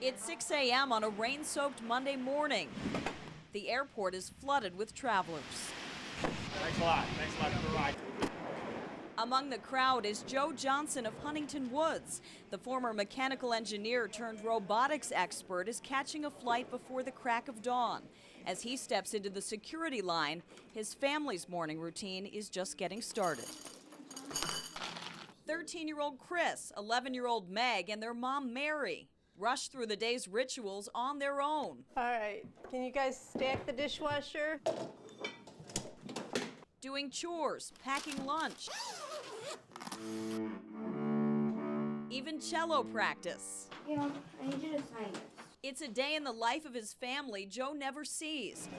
It's 6 a.m. on a rain-soaked Monday morning. The airport is flooded with travelers. Thanks a lot. Thanks a lot for the ride. Among the crowd is Joe Johnson of Huntington Woods. The former mechanical engineer turned robotics expert is catching a flight before the crack of dawn. As he steps into the security line, his family's morning routine is just getting started. 13-year-old Chris, 11-year-old Meg, and their mom Mary rush through the day's rituals on their own. All right, can you guys stack the dishwasher? Doing chores, packing lunch, even cello practice. You know, I need you to sign this. It's a day in the life of his family Joe never sees.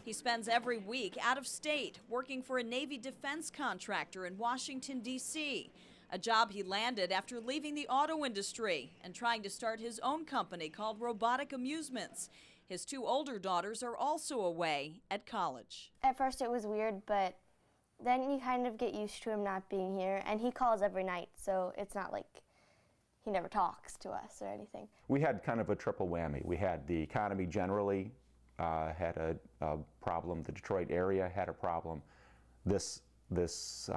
He spends every week out of state working for a Navy defense contractor in Washington, D.C., a job he landed after leaving the auto industry and trying to start his own company called Robotic Amusements. His two older daughters are also away at college. At first it was weird, but then you kind of get used to him not being here, and he calls every night, so it's not like he never talks to us or anything. We had kind of a triple whammy. We had the economy generally had a problem. The Detroit area had a problem. This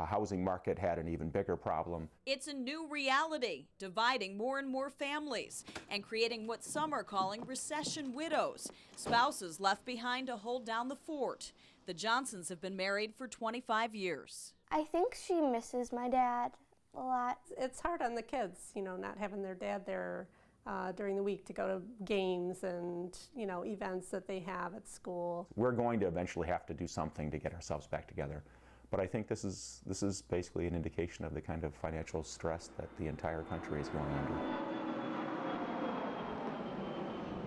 housing market had an even bigger problem. It's a new reality, dividing more and more families and creating what some are calling recession widows, spouses left behind to hold down the fort. The Johnsons have been married for 25 years. I think she misses my dad a lot. It's hard on the kids, you know, not having their dad there during the week to go to games and, you know, events that they have at school. We're going to eventually have to do something to get ourselves back together. But I think this is basically an indication of the kind of financial stress that the entire country is going under.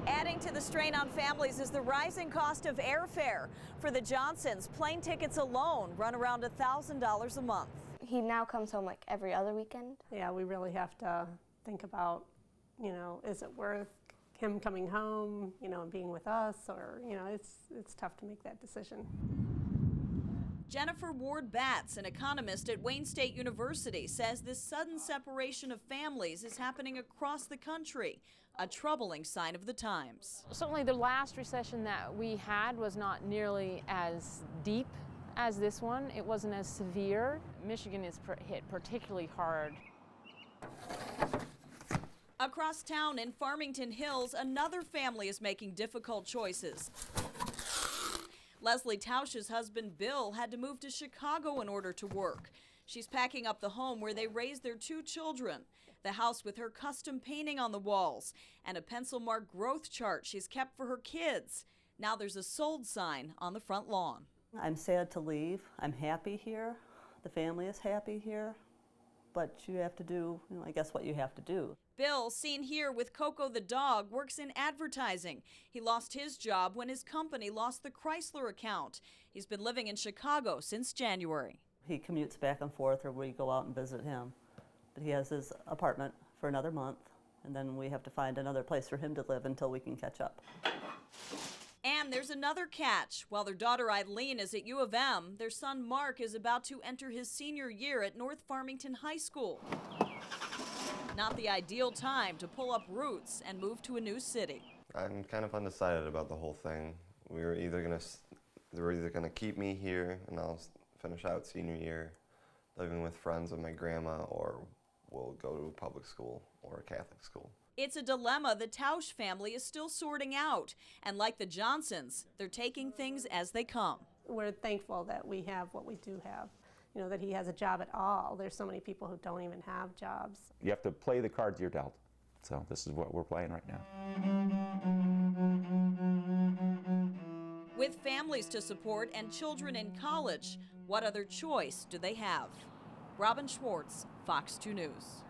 Adding to the strain on families is the rising cost of airfare. For the Johnsons, plane tickets alone run around $1,000 a month. He now comes home like every other weekend. Yeah, we really have to think about, you know, is it worth him coming home, you know, and being with us, or, you know, it's tough to make that decision. Jennifer Ward Batts, an economist at Wayne State University, says this sudden separation of families is happening across the country, a troubling sign of the times. Certainly the last recession that we had was not nearly as deep as this one. It wasn't as severe. Michigan is hit particularly hard. Across town in Farmington Hills, another family is making difficult choices. Leslie Tausch's husband Bill had to move to Chicago in order to work. She's packing up the home where they raised their two children, the house with her custom painting on the walls, and a pencil-marked growth chart she's kept for her kids. Now there's a sold sign on the front lawn. I'm sad to leave. I'm happy here. The family is happy here. But you have to do, you know, I guess, what you have to do. Bill, seen here with Coco the dog, works in advertising. He lost his job when his company lost the Chrysler account. He's been living in Chicago since January. He commutes back and forth, or we go out and visit him. But he has his apartment for another month, and then we have to find another place for him to live until we can catch up. And there's another catch. While their daughter Eileen is at U of M, their son Mark is about to enter his senior year at North Farmington High School. Not the ideal time to pull up roots and move to a new city. I'm kind of undecided about the whole thing. They were either gonna keep me here and I'll finish out senior year living with friends of my grandma, or we'll go to a public school or a Catholic school. It's a dilemma the Tausch family is still sorting out. And like the Johnsons, they're taking things as they come. We're thankful that we have what we do have, you know, that he has a job at all. There's so many people who don't even have jobs. You have to play the cards you're dealt. So this is what we're playing right now. With families to support and children in college, what other choice do they have? Robin Schwartz, Fox 2 News.